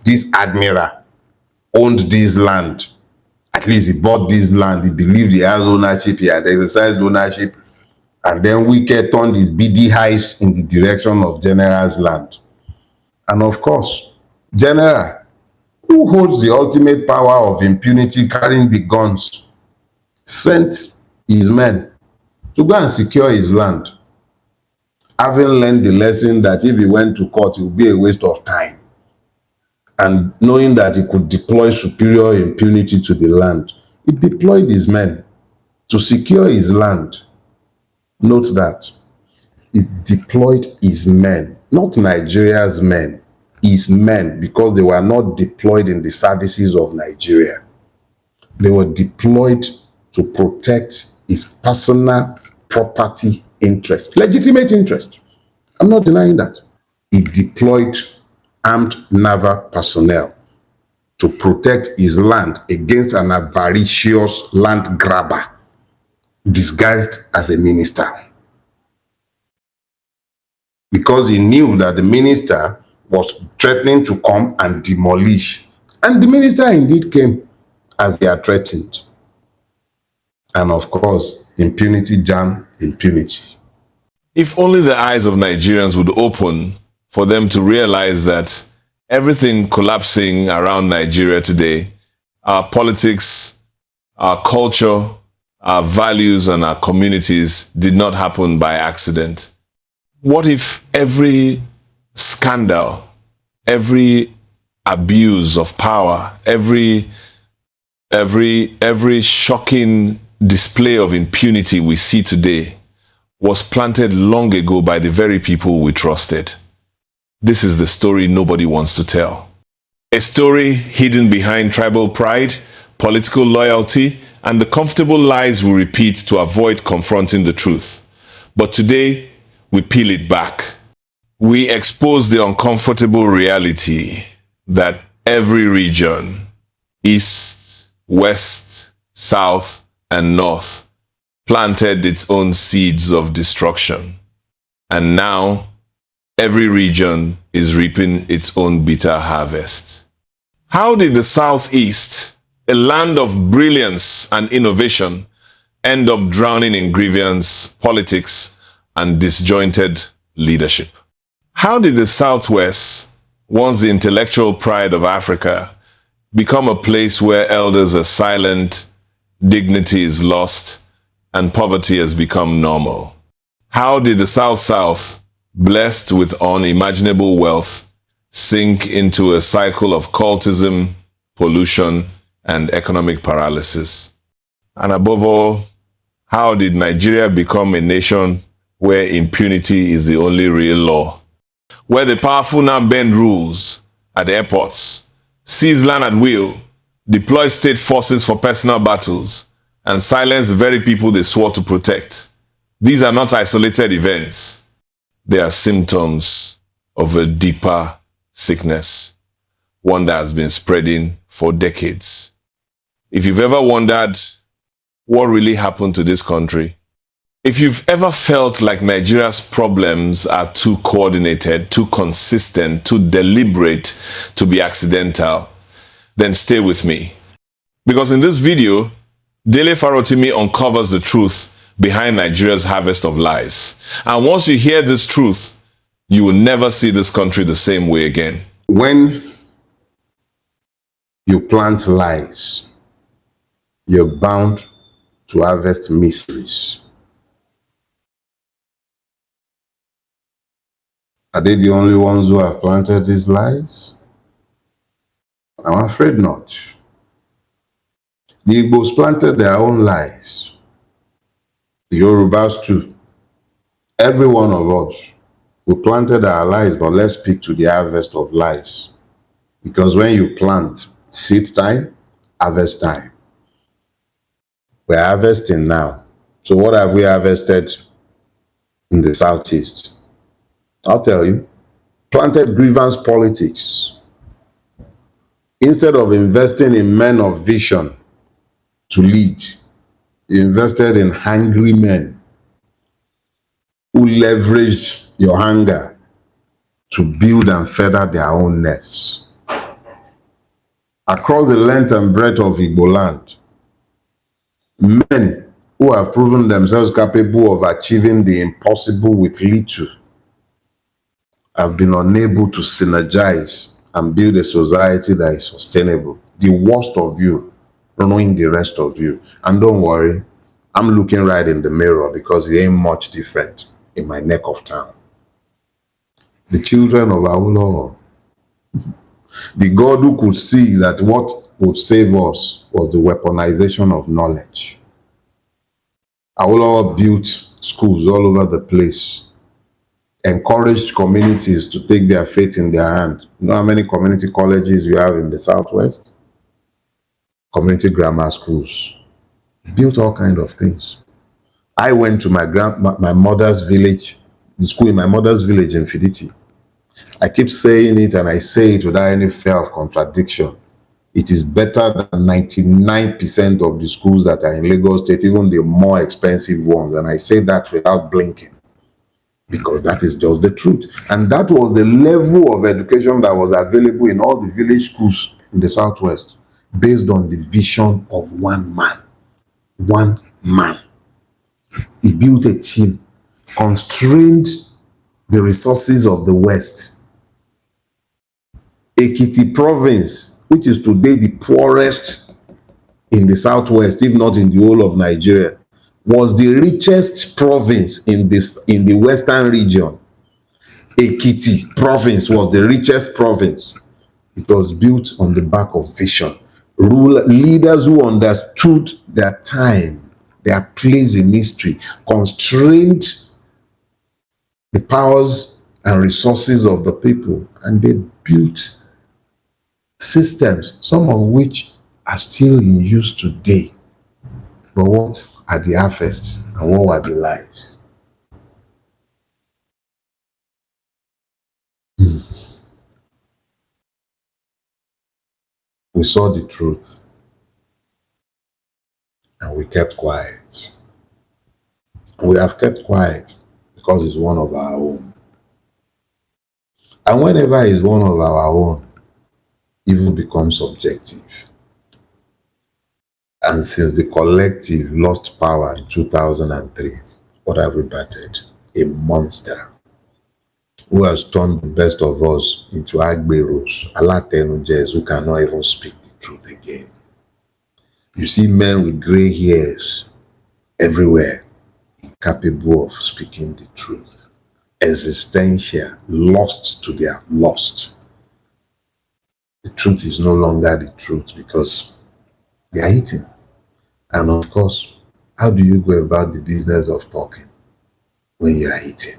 this admiral owned this land. At least he bought this land. He believed he has ownership. He had exercised ownership. And then Wike turned his BD hives in the direction of General's land. And of course, General, who holds the ultimate power of impunity, carrying the guns, sent his men to go and secure his land, having learned the lesson that if he went to court, it would be a waste of time. And knowing that he could deploy superior impunity to the land, he deployed his men to secure his land. Note that he deployed his men, not Nigeria's men, his men, because they were not deployed in the services of Nigeria. They were deployed to protect his personal property interest, legitimate interest. I'm not denying that. He deployed armed naval personnel to protect his land against an avaricious land grabber disguised as a minister. Because he knew that the minister was threatening to come and demolish. And the minister indeed came as they had threatened. And of course, impunity jam impunity. If only the eyes of Nigerians would open for them to realize that everything collapsing around Nigeria today, our politics, our culture, our values, and our communities did not happen by accident. What if every scandal, every abuse of power, every shocking display of impunity we see today was planted long ago by the very people we trusted? This is the story nobody wants to tell. A story hidden behind tribal pride, political loyalty, and the comfortable lies we repeat to avoid confronting the truth. But today, we peel it back. We expose the uncomfortable reality that every region, east, west, south, and north, planted its own seeds of destruction. And now, every region is reaping its own bitter harvest. How did the Southeast, a land of brilliance and innovation, end up drowning in grievance, politics, and disjointed leadership? How did the Southwest, once the intellectual pride of Africa, become a place where elders are silent, dignity is lost, and poverty has become normal? How did the South-South, blessed with unimaginable wealth, sink into a cycle of cultism, pollution, and economic paralysis? And above all, how did Nigeria become a nation where impunity is the only real law? Where the powerful now bend rules at airports, seize land at will, deploy state forces for personal battles, and silence the very people they swore to protect. These are not isolated events. They are symptoms of a deeper sickness, one that has been spreading for decades. If you've ever wondered what really happened to this country, if you've ever felt like Nigeria's problems are too coordinated, too consistent, too deliberate to be accidental, then stay with me. Because in this video, Dele Farotimi uncovers the truth behind Nigeria's harvest of lies. And once you hear this truth, you will never see this country the same way again. When you plant lies, you're bound to harvest mysteries. Are they the only ones who have planted these lies? I'm afraid not. The Igbos planted their own lies. The Yorubas too. Every one of us, we planted our lies, but let's speak to the harvest of lies. Because when you plant, seed time, harvest time. We're harvesting now. So what have we harvested in the Southeast? I'll tell you. Planted grievance politics. Instead of investing in men of vision to lead, you invested in hungry men who leveraged your hunger to build and feather their own nests. Across the length and breadth of Igbo land, men who have proven themselves capable of achieving the impossible with little have been unable to synergize and build a society that is sustainable. The worst of you knowing the rest of you. And don't worry, I'm looking right in the mirror because it ain't much different in my neck of town. The children of Awolowo, the God who could see that what would save us was the weaponization of knowledge. Awolowo built schools all over the place, encouraged communities to take their fate in their hand. You know how many community colleges you have in the Southwest? Community grammar schools. Built all kinds of things. I went to my mother's village, the school in my mother's village in Fiditi. I keep saying it and I say it without any fear of contradiction. It is better than 99% of the schools that are in Lagos State, even the more expensive ones. And I say that without blinking, because that is just the truth. And that was the level of education that was available in all the village schools in the Southwest, based on the vision of one man. One man. He built a team, constrained the resources of the West. Ekiti province, which is today the poorest in the Southwest, if not in the whole of Nigeria, was the richest province in the Western region. Ekiti province was the richest province. It was built on the back of vision. Leaders who understood their time, their place in history, constrained the powers and resources of the people, and they built systems, some of which are still in use today. But what are the harvests and what were the lies? We saw the truth and we kept quiet. And we have kept quiet because it's one of our own. And whenever it's one of our own, evil becomes subjective. And since the collective lost power in 2003, what have we battered? A monster who has turned the best of us into agberos, alatenujes who cannot even speak the truth again. You see men with gray hairs everywhere, incapable of speaking the truth. Existential, lost to their lost. The truth is no longer the truth because they are eating. And of course, how do you go about the business of talking when you are eating?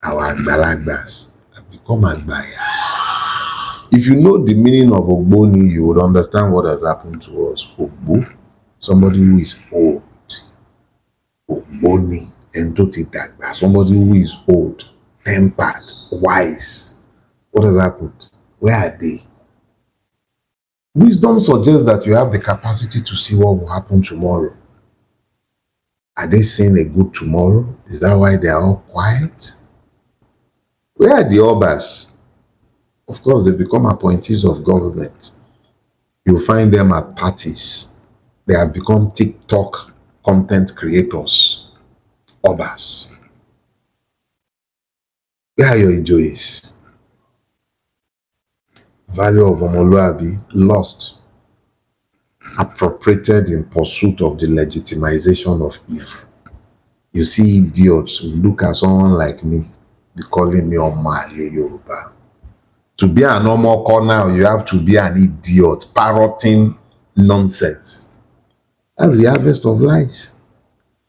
Our Agbalagbas have become Agbayas. If you know the meaning of Ogboni, you would understand what has happened to us. Ogbo, somebody who is old. Ogboni, Endoti Dagba, somebody who is old, tempered, wise. What has happened? Where are they? Wisdom suggests that you have the capacity to see what will happen tomorrow. Are they seeing a good tomorrow? Is that why they are all quiet? Where are the Obas? Of course, they become appointees of government. You'll find them at parties. They have become TikTok content creators. Obas. Where are your enjoyees? Value of Omoluabi lost. Appropriated in pursuit of the legitimization of evil. You see idiots who look at someone like me, be calling me Omale Yoruba. To be a normal corner, you have to be an idiot, parroting nonsense. That's the harvest of lies.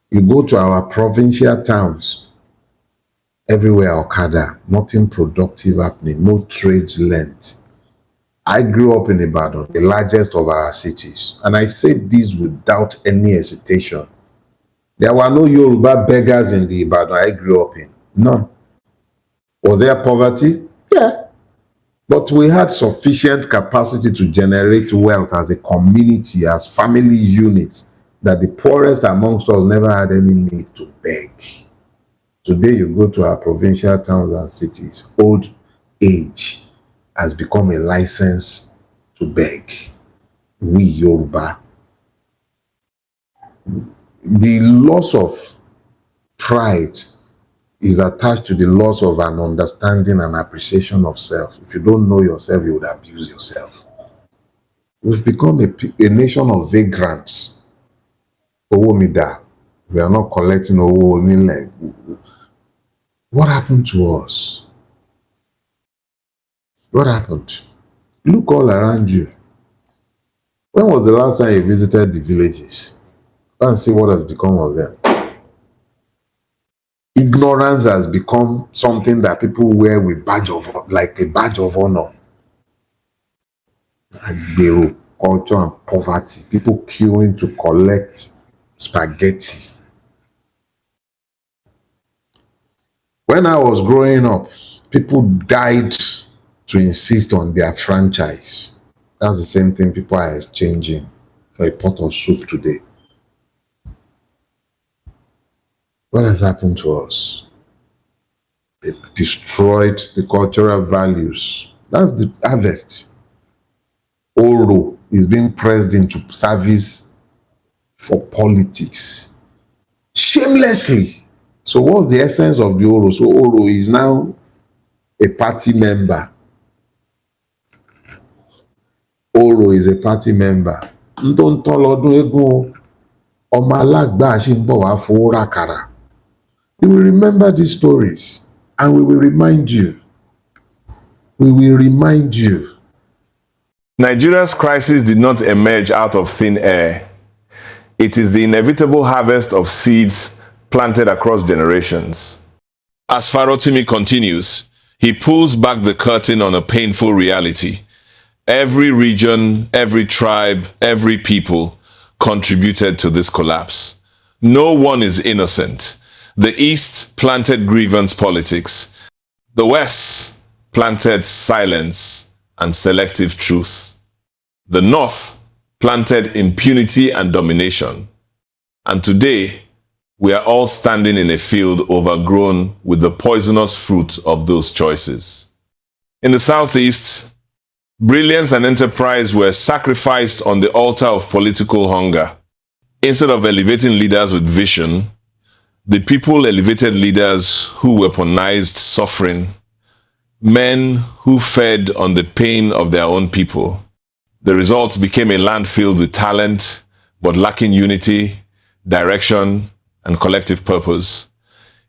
You go to our provincial towns, everywhere Okada, nothing productive happening, no trades learned. I grew up in Ibadan, the largest of our cities, and I say this without any hesitation. There were no Yoruba beggars in the Ibadan I grew up in. None. Was there poverty? Yeah. But we had sufficient capacity to generate wealth as a community, as family units, that the poorest amongst us never had any need to beg. Today you go to our provincial towns and cities, old age, has become a license to beg. We Yoruba. The loss of pride is attached to the loss of an understanding and appreciation of self. If you don't know yourself, you would abuse yourself. We've become a nation of vagrants. Owo mi da. We are not collecting owo nile. What happened to us? What happened? Look all around you. When was the last time you visited the villages? Go and see what has become of them. Ignorance has become something that people wear with like a badge of honor. Agbero, culture and poverty. People queuing to collect spaghetti. When I was growing up, people died to insist on their franchise. That's the same thing people are exchanging for a pot of soup today. What has happened to us? They've destroyed the cultural values. That's the harvest. Oro is being pressed into service for politics. Shamelessly. So what's the essence of the Oro? So Oro is now a party member. Oro is a party member. Ntontan lọ́dún eégún o, ọmọ alágbà ṣì ń bọ̀ wá fowó ràkàrà. We will remember these stories and we will remind you. We will remind you. Nigeria's crisis did not emerge out of thin air. It is the inevitable harvest of seeds planted across generations. As Farotimi continues, he pulls back the curtain on a painful reality. Every region, every tribe, every people contributed to this collapse. No one is innocent. The East planted grievance politics. The West planted silence and selective truth. The North planted impunity and domination. And today, we are all standing in a field overgrown with the poisonous fruit of those choices. In the Southeast, brilliance and enterprise were sacrificed on the altar of political hunger. Instead of elevating leaders with vision, the people elevated leaders who weaponized suffering, men who fed on the pain of their own people. The result became a land filled with talent, but lacking unity, direction, and collective purpose.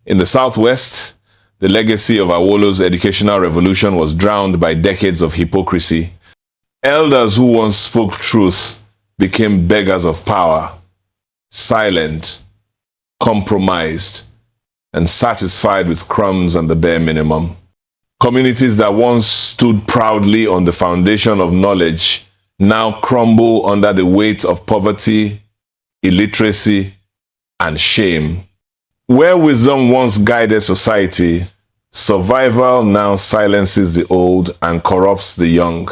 In the Southwest, the legacy of Awolo's educational revolution was drowned by decades of hypocrisy. Elders who once spoke truth became beggars of power, silent, compromised, and satisfied with crumbs and the bare minimum. Communities that once stood proudly on the foundation of knowledge now crumble under the weight of poverty, illiteracy, and shame. Where wisdom once guided society, survival now silences the old and corrupts the young.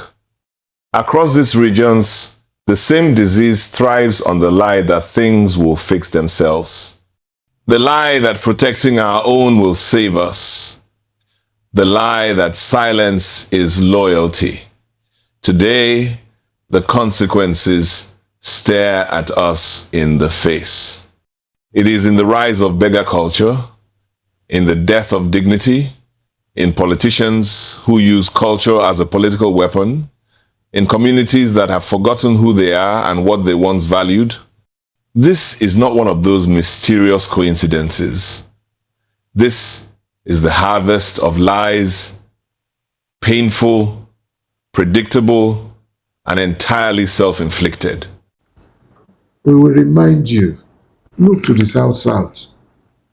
Across these regions, the same disease thrives on the lie that things will fix themselves. The lie that protecting our own will save us. The lie that silence is loyalty. Today, the consequences stare at us in the face. It is in the rise of beggar culture, in the death of dignity, in politicians who use culture as a political weapon, in communities that have forgotten who they are and what they once valued. This is not one of those mysterious coincidences. This is the harvest of lies, painful, predictable, and entirely self-inflicted. We will remind you, look to the South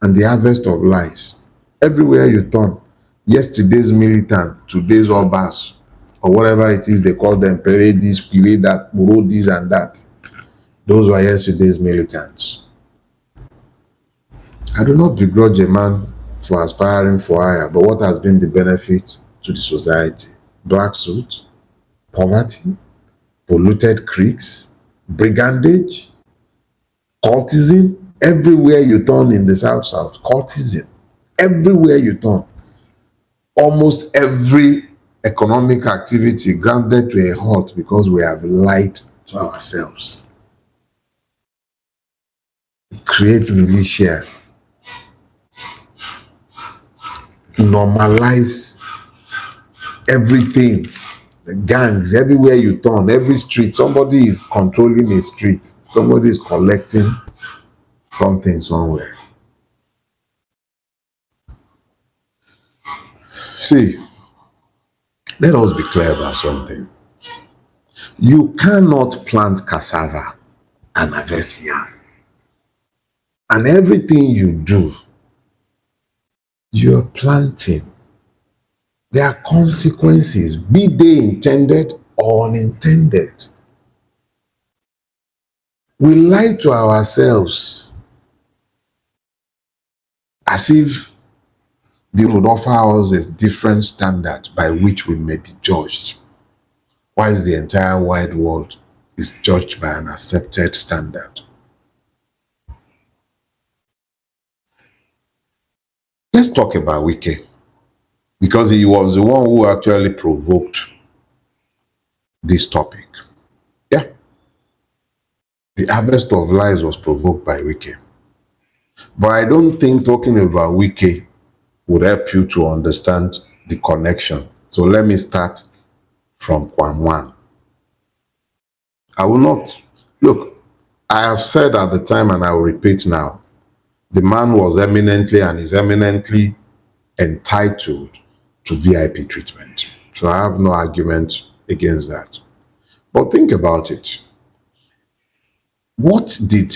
and the harvest of lies. Everywhere you turn, yesterday's militant, today's obas, or whatever it is they call them, parade this, parade that, borrow this and that. Those were yesterday's militants. I do not begrudge a man for aspiring for higher, but what has been the benefit to the society? Black suit, poverty, polluted creeks, brigandage, cultism. Everywhere you turn in the South, cultism. Everywhere you turn. Almost every economic activity grounded to a halt because we have lied to ourselves. Create militia, normalize everything, the gangs, everywhere you turn, every street, somebody is controlling a street, somebody is collecting something somewhere. See, let us be clear about something. You cannot plant cassava and harvest yam. And everything you do, you're planting. There are consequences, be they intended or unintended. We lie to ourselves as if they would offer us a different standard by which we may be judged, whilst the entire wide world is judged by an accepted standard. Let's talk about Wike, because he was the one who actually provoked this topic. Yeah. The harvest of lies was provoked by Wike. But I don't think talking about Wike would help you to understand the connection. So let me start from Kwam. I will not, look, I have said at the time and I will repeat now, the man was eminently and is eminently entitled to VIP treatment. So I have no argument against that. But think about it. What did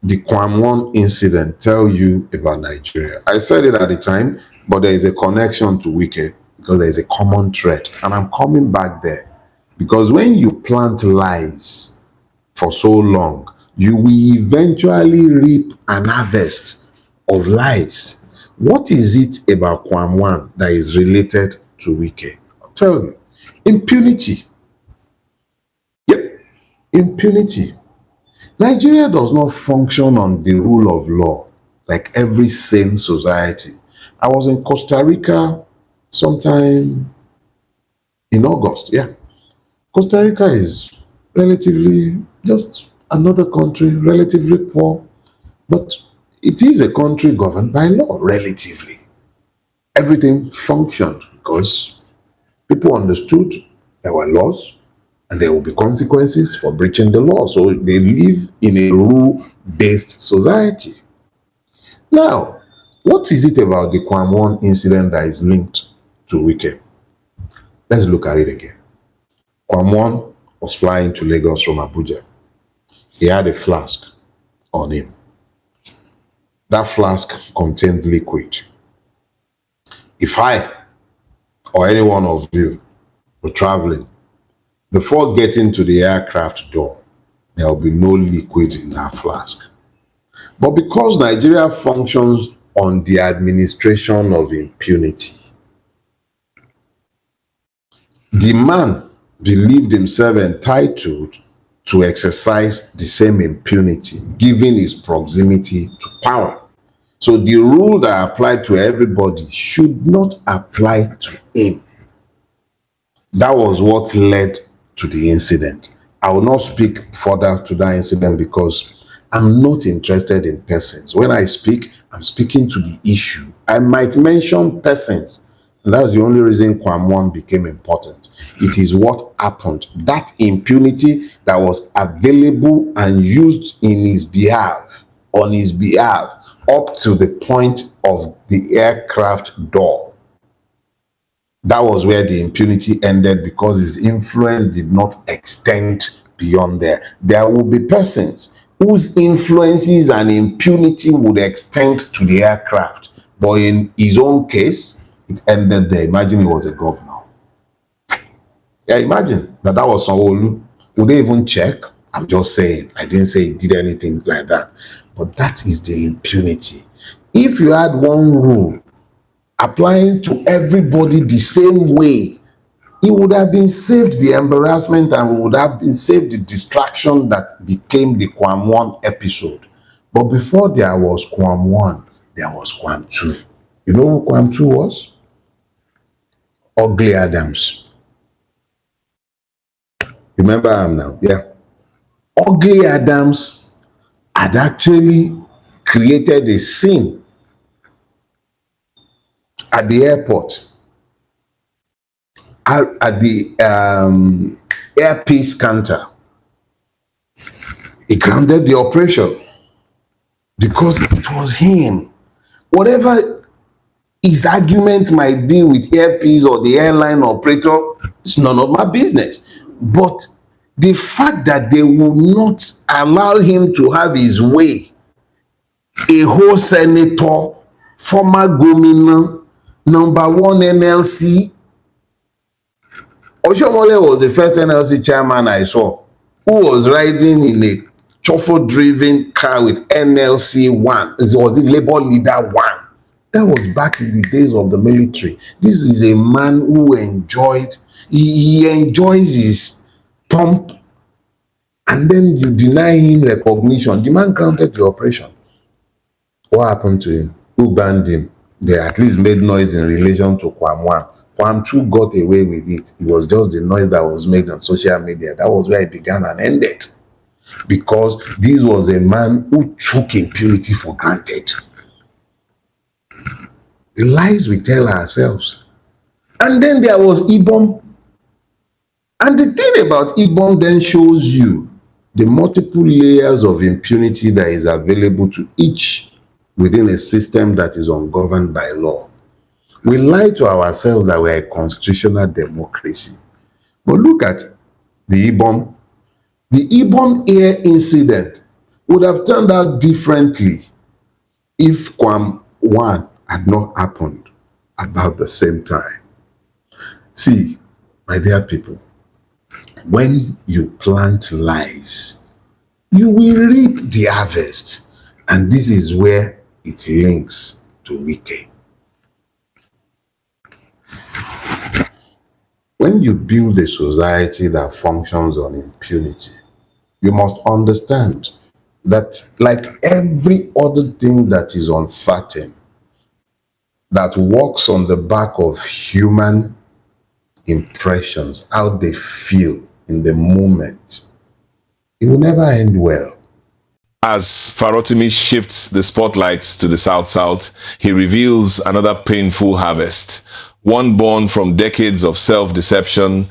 the Kwam incident tell you about Nigeria? I said it at the time, but there is a connection to Wike because there is a common thread. And I'm coming back there. Because when you plant lies for so long, you will eventually reap an harvest of lies. What is it about Kwam that is related to Wike? I'll tell you. Impunity. Yep, impunity. Nigeria does not function on the rule of law like every sane society. I was in Costa Rica sometime in August. Yeah. Costa Rica is relatively just another country, relatively poor, but it is a country governed by law, relatively. Everything functioned because people understood there were laws and there will be consequences for breaching the law. So they live in a rule-based society. Now, what is it about the Kwam incident that is linked to Wike? Let's look at it again. Kwam was flying to Lagos from Abuja. He had a flask on him. That flask contained liquid. If I or any one of you were traveling, before getting to the aircraft door, there will be no liquid in that flask. But because Nigeria functions on the administration of impunity, the man believed himself entitled to exercise the same impunity given his proximity to power. So the rule that applied to everybody should not apply to him. That was what led to the incident. I will not speak further to that incident because I'm not interested in persons. When I speak, I'm speaking to the issue. I might mention persons, and that's the only reason Kwam became important. It is what happened. That impunity that was available and used in his behalf, on his behalf, up to the point of the aircraft door. That was where the impunity ended because his influence did not extend beyond there. There will be persons whose influences and impunity would extend to the aircraft. But in his own case, it ended there. Imagine he was a governor. Yeah, imagine that was Sanwo-Olu. Would they even check? I'm just saying. I didn't say he did anything like that. But that is the impunity. If you had one rule applying to everybody the same way, he would have been saved the embarrassment and we would have been saved the distraction that became the Kwam episode. But before there was Kwam, there was Kwam 2. You know who Kwam 2 was? Ugly Adams. Remember him now? Yeah. Ugly Adams had actually created a scene at the airport, at the airpiece counter. He grounded the operation because it was him. Whatever his argument might be with airpiece or the airline operator, it's none of my business. But the fact that they will not allow him to have his way, a whole senator, former governor, number one NLC. Oshomole was the first NLC chairman I saw who was riding in a chauffeur-driven car with NLC 1. It was the Labour Leader 1. That was back in the days of the military. This is a man who enjoyed, he enjoys his pump, and then you deny him recognition. The man grounded the operation. What happened to him? Who banned him? They at least made noise in relation to Kwam 1. Kwam 2 got away with it. It was just the noise that was made on social media. That was where it began and ended. Because this was a man who took impunity for granted. The lies we tell ourselves. And then there was Ibom. And the thing about Ibom then shows you the multiple layers of impunity that is available to each within a system that is ungoverned by law. We lie to ourselves that we're a constitutional democracy. But look at the Ibom. The Ibom air incident would have turned out differently if Kwam 1 had not happened about the same time. See, my dear people, when you plant lies, you will reap the harvest. And this is where it links to Wike. When you build a society that functions on impunity, you must understand that, like every other thing that is uncertain, that works on the back of human impressions, how they feel in the moment, it will never end well. As Farotimi shifts the spotlights to the South-South, he reveals another painful harvest, one born from decades of self-deception,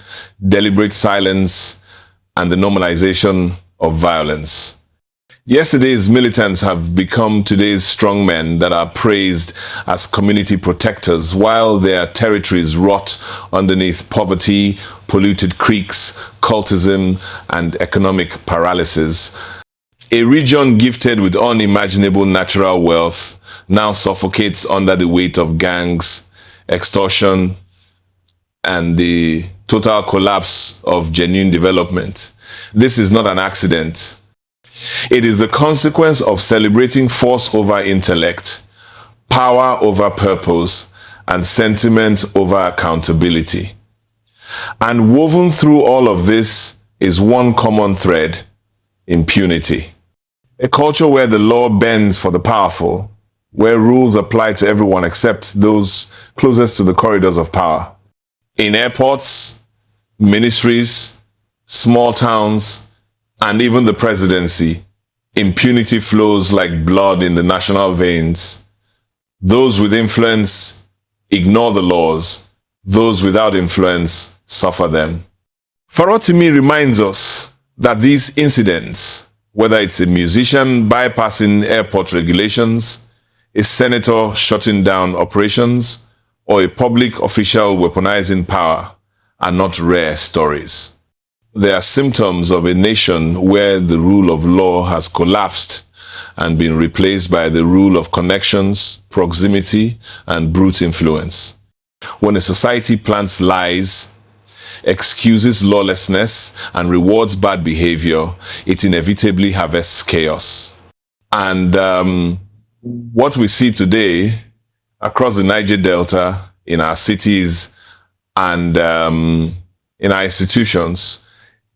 deliberate silence, and the normalization of violence. Yesterday's militants have become today's strongmen that are praised as community protectors while their territories rot underneath poverty, polluted creeks, cultism, and economic paralysis. A region gifted with unimaginable natural wealth now suffocates under the weight of gangs, extortion, and the total collapse of genuine development. This is not an accident. It is the consequence of celebrating force over intellect, power over purpose, and sentiment over accountability. And woven through all of this is one common thread: impunity. A culture where the law bends for the powerful, where rules apply to everyone except those closest to the corridors of power. In airports, ministries, small towns, and even the presidency, impunity flows like blood in the national veins. Those with influence ignore the laws. Those without influence suffer them. Farotimi reminds us that these incidents, whether it's a musician bypassing airport regulations, a senator shutting down operations, or a public official weaponizing power, are not rare stories. They are symptoms of a nation where the rule of law has collapsed and been replaced by the rule of connections, proximity, and brute influence. When a society plants lies, excuses lawlessness, and rewards bad behavior, it inevitably harvests chaos. And what we see today across the Niger Delta, in our cities, and in our institutions,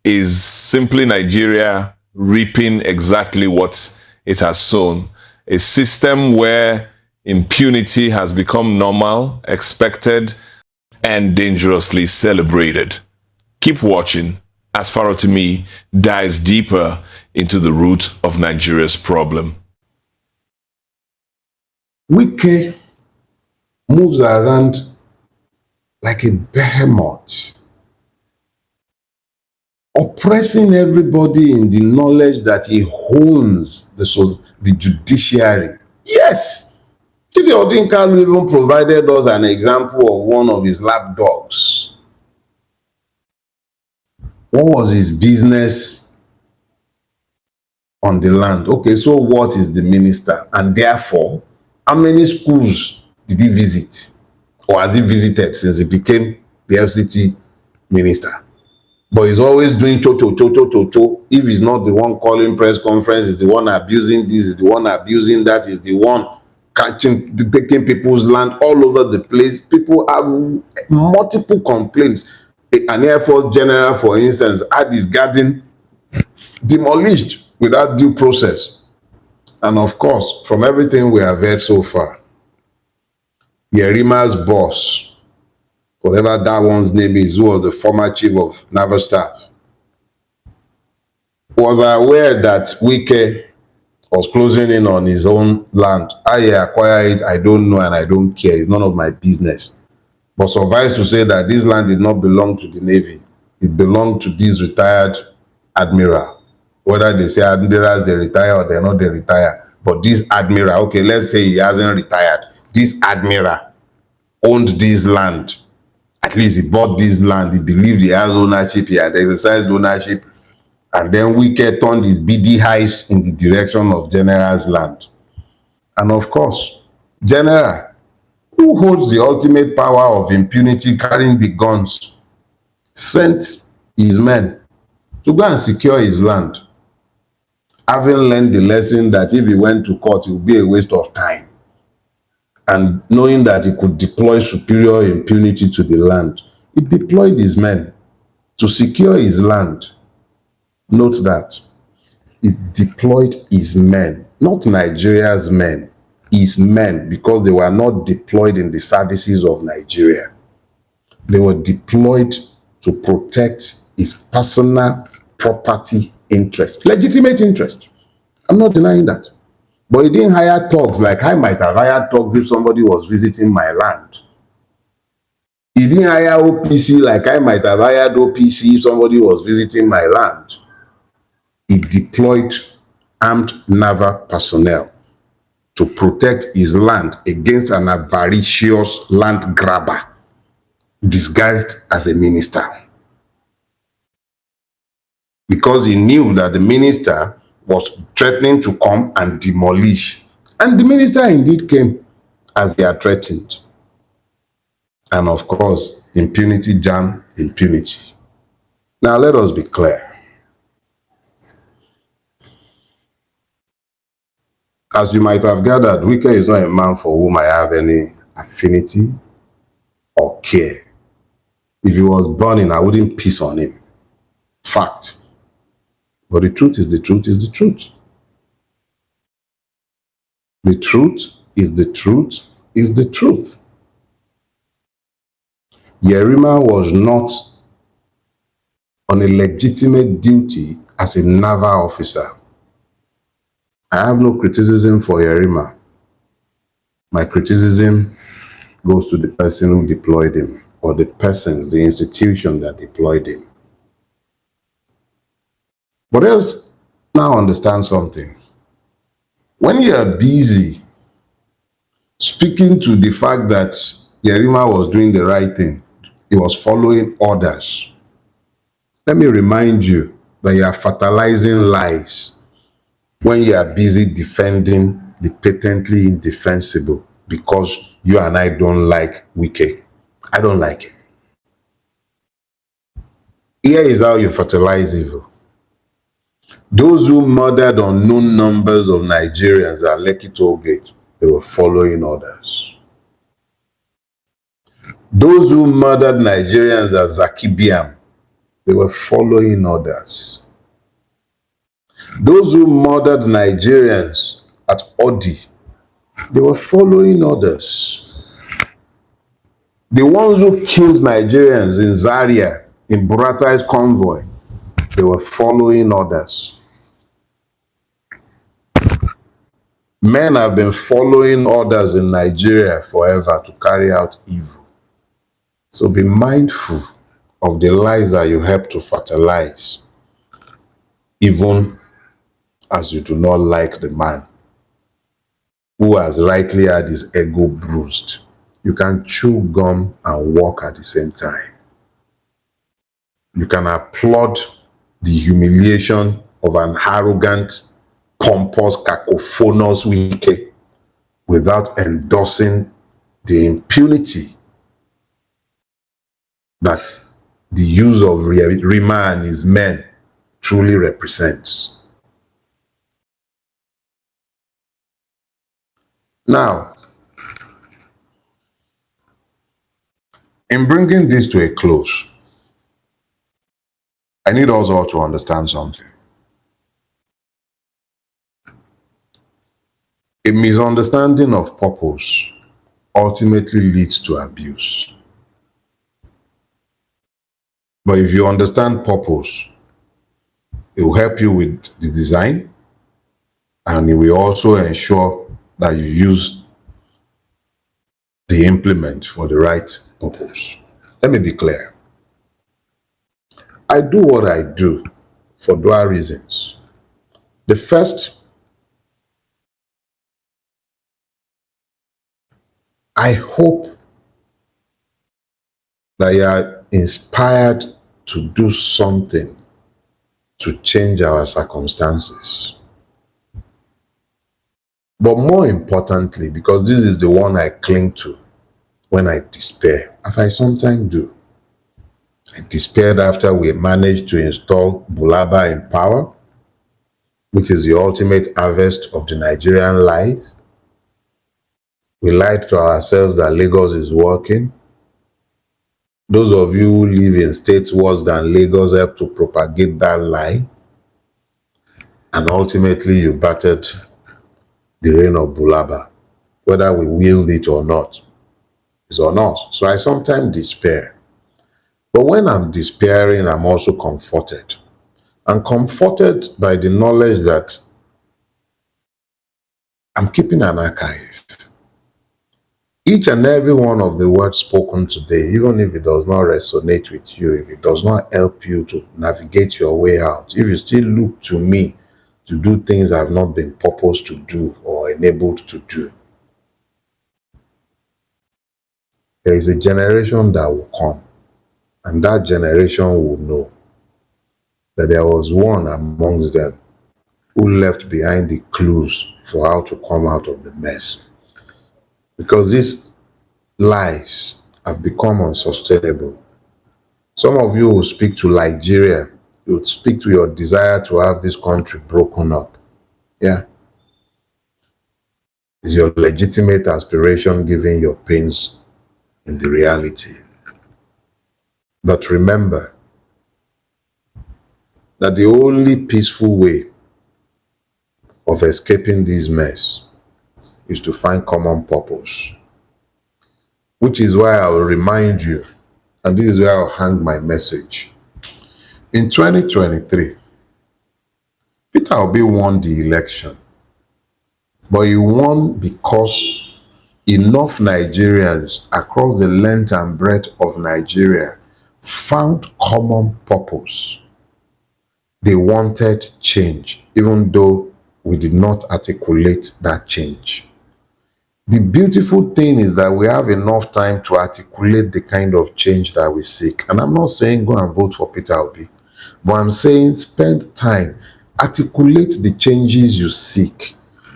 is simply Nigeria reaping exactly what it has sown. A system where impunity has become normal, expected, and dangerously celebrated. Keep watching as Farotimi dives deeper into the root of Nigeria's problem. Wike moves around like a behemoth, oppressing everybody in the knowledge that he owns the judiciary. Yes, Chidi Odinkalu even provided us an example of one of his lapdogs. What was his business on the land? Okay, so what is the minister? And therefore, how many schools did he visit? Or has he visited since he became the FCT minister? But he's always doing cho. If he's not the one calling press conference, he's the one abusing this, is the one abusing that, is the one taking people's land all over the place. People have multiple complaints. An Air Force general, for instance, had his garden demolished without due process. And of course, from everything we have heard so far, Yerima's boss, whatever that one's name is, who was the former chief of naval staff, was aware that Wike was closing in on his own land. How he acquired it, I don't know, and I don't care. It's none of my business. But suffice to say that this land did not belong to the Navy. It belonged to this retired admiral. Whether they say admirals, they retire or they're not, they retire. But this admiral, okay, let's say he hasn't retired. This admiral owned this land. At least he bought this land. He believed he has ownership. He had exercised ownership. And then Wike turned his BD hives in the direction of General's land. And of course, General, who holds the ultimate power of impunity, carrying the guns, sent his men to go and secure his land, having learned the lesson that if he went to court, it would be a waste of time. And knowing that he could deploy superior impunity to the land, he deployed his men to secure his land. Note that he deployed his men, not Nigeria's men, his men, because they were not deployed in the services of Nigeria. They were deployed to protect his personal property interest, legitimate interest. I'm not denying that. But he didn't hire thugs like I might have hired thugs if somebody was visiting my land. He didn't hire OPC like I might have hired OPC if somebody was visiting my land. He deployed armed naval personnel to protect his land against an avaricious land grabber disguised as a minister. Because he knew that the minister was threatening to come and demolish. And the minister indeed came as they had threatened. And of course, impunity jam impunity. Now let us be clear. As you might have gathered, Wike is not a man for whom I have any affinity or care. If he was burning, I wouldn't piss on him. Fact. But the truth is the truth is the truth. The truth is the truth is the truth. Yerima was not on a legitimate duty as a naval officer. I have no criticism for Yerima. My criticism goes to the person who deployed him, or the persons, the institution that deployed him. But let's now understand something. When you are busy speaking to the fact that Yerima was doing the right thing, he was following orders, let me remind you that you are fertilizing lies when you are busy defending the patently indefensible because you and I don't like Wike. I don't like it. Here is how you fertilize evil. Those who murdered unknown numbers of Nigerians at Lekki Toll Gate, they were following orders. Those who murdered Nigerians at Zakibiam, they were following orders. Those who murdered Nigerians at Odi, they were following orders. The ones who killed Nigerians in Zaria, in Buratai's convoy, they were following orders. Men have been following orders in Nigeria forever to carry out evil. So be mindful of the lies that you help to fertilize, even as you do not like the man who has rightly had his ego bruised. You can chew gum and walk at the same time. You can applaud the humiliation of an arrogant, pompous, cacophonous wicked without endorsing the impunity that the use of Rima and his men truly represents. Now, in bringing this to a close, I need us all to understand something. A misunderstanding of purpose ultimately leads to abuse. But if you understand purpose, it will help you with the design, and it will also ensure that you use the implement for the right purpose. Let me be clear. I do what I do for dual reasons. The first, I hope that you are inspired to do something to change our circumstances. But more importantly, because this is the one I cling to when I despair, as I sometimes do. I despaired after we managed to install Bulaba in power, which is the ultimate harvest of the Nigerian lies. We lied to ourselves that Lagos is working. Those of you who live in states worse than Lagos help to propagate that lie. And ultimately, you battered the reign of Bulaba, whether we willed it or not. It's on us. So I sometimes despair. But when I'm despairing, I'm also comforted. I'm comforted by the knowledge that I'm keeping an archive. Each and every one of the words spoken today, even if it does not resonate with you, if it does not help you to navigate your way out, if you still look to me to do things I've not been purposed to do or enabled to do, there is a generation that will come, and that generation will know that there was one amongst them who left behind the clues for how to come out of the mess. Because these lies have become unsustainable. Some of you will speak to Nigeria, you would speak to your desire to have this country broken up. Yeah. Is your legitimate aspiration giving your pains in the reality? But remember that the only peaceful way of escaping this mess is to find common purpose. Which is why I will remind you, and this is where I'll hang my message. In 2023, Peter Obi won the election, but he won because enough Nigerians across the length and breadth of Nigeria found common purpose. They wanted change, even though we did not articulate that change. The beautiful thing is that we have enough time to articulate the kind of change that we seek. And I'm not saying go and vote for Peter Obi, but I'm saying spend time, articulate the changes you seek.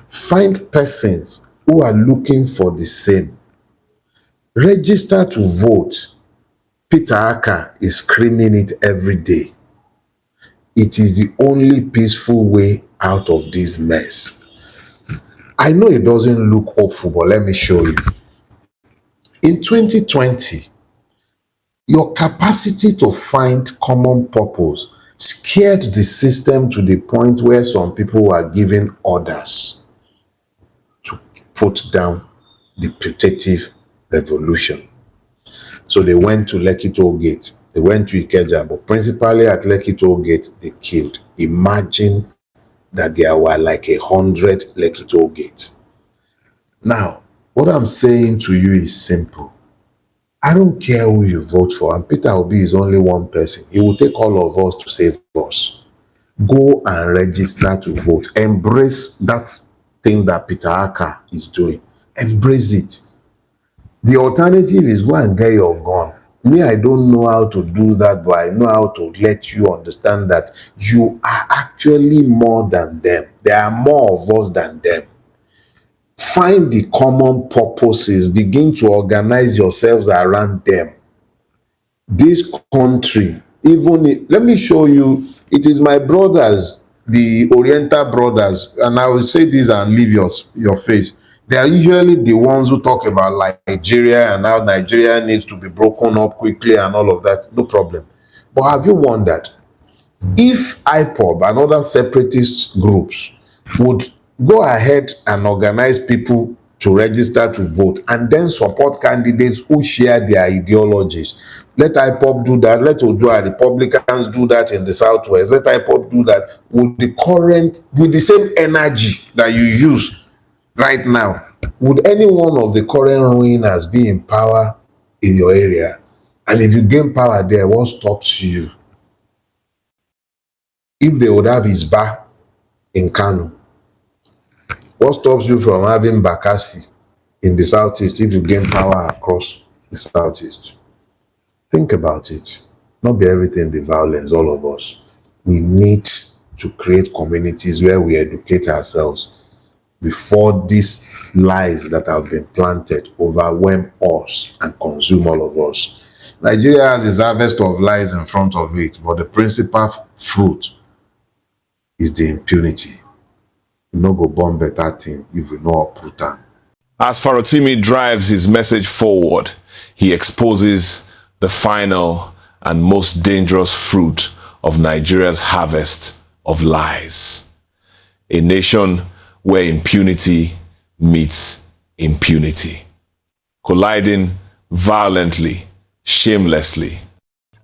Find persons who are looking for the same. Register to vote. Peter Aka is screaming it every day. It is the only peaceful way out of this mess. I know it doesn't look hopeful, but let me show you. In 2020, your capacity to find common purpose scared the system to the point where some people were giving orders to put down the putative revolution. So they went to Lekki Toll Gate, they went to Ikeja, but principally at Lekki Toll Gate, they killed. Imagine that there were like 100 Lekki Toll Gates. Now, what I'm saying to you is simple. I don't care who you vote for, and Peter Obi is only one person. It will take all of us to save us. Go and register to vote. Embrace that thing that Peter Aka is doing. Embrace it. The alternative is go and get your gun. Me, I don't know how to do that, but I know how to let you understand that you are actually more than them. There are more of us than them. Find the common purposes. Begin to organize yourselves around them. This country, let me show you, it is my brothers, the Oriental brothers, and I will say this and leave your face. They are usually the ones who talk about like Nigeria and how Nigeria needs to be broken up quickly and all of that. No problem. But have you wondered if IPOB and other separatist groups would go ahead and organize people to register to vote and then support candidates who share their ideologies? Let IPOB do that. Let Odua Republicans do that in the Southwest. Let IPOB do that with the same energy that you use right now. Would any one of the current ruiners be in power in your area? And if you gain power there, what stops you? If they would have Isba in Kano, what stops you from having Bakassi in the Southeast if you gain power across the Southeast? Think about it. Not be everything be violence, all of us. We need to create communities where we educate ourselves before these lies that have been planted overwhelm us and consume all of us. Nigeria has its harvest of lies in front of it, but the principal fruit is the impunity. You no go born better thing if we know uproot am. As Farotimi drives his message forward, he exposes the final and most dangerous fruit of Nigeria's harvest of lies. A nation where impunity meets impunity, colliding violently, shamelessly,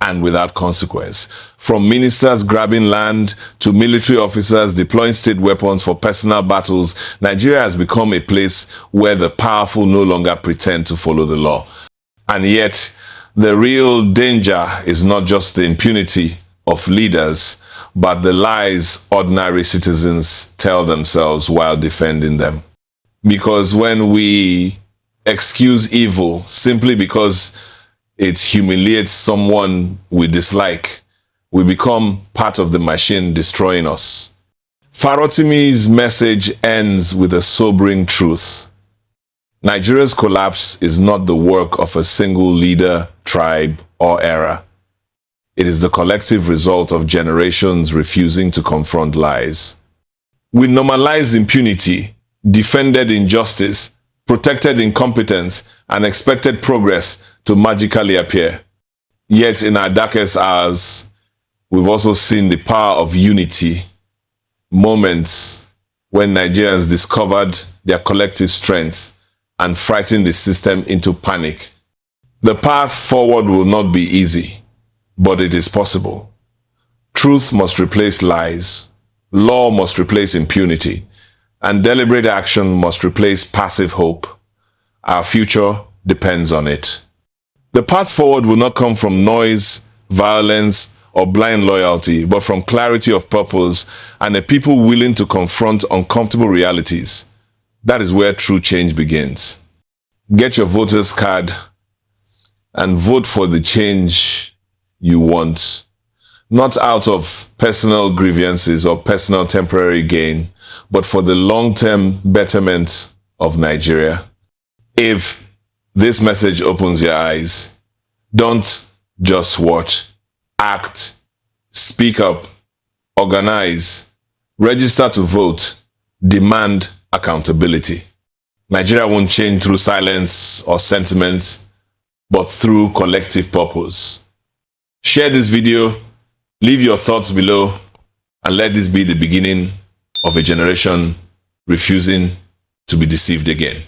and without consequence. From ministers grabbing land to military officers deploying state weapons for personal battles, Nigeria has become a place where the powerful no longer pretend to follow the law. And yet, the real danger is not just the impunity of leaders, but the lies ordinary citizens tell themselves while defending them. Because when we excuse evil simply because it humiliates someone we dislike, we become part of the machine destroying us. Farotimi's message ends with a sobering truth. Nigeria's collapse is not the work of a single leader, tribe, or era. It is the collective result of generations refusing to confront lies. We normalized impunity, defended injustice, protected incompetence, and expected progress to magically appear. Yet in our darkest hours, we've also seen the power of unity, moments when Nigerians discovered their collective strength and frightened the system into panic. The path forward will not be easy, but it is possible. Truth must replace lies, law must replace impunity, and deliberate action must replace passive hope. Our future depends on it. The path forward will not come from noise, violence, or blind loyalty, but from clarity of purpose and a people willing to confront uncomfortable realities. That is where true change begins. Get your voter's card and vote for the change you want, not out of personal grievances or personal temporary gain, but for the long-term betterment of Nigeria. If this message opens your eyes, don't just watch. Act, speak up, organize, register to vote, demand accountability. Nigeria won't change through silence or sentiment, but through collective purpose. Share this video, leave your thoughts below, and let this be the beginning of a generation refusing to be deceived again.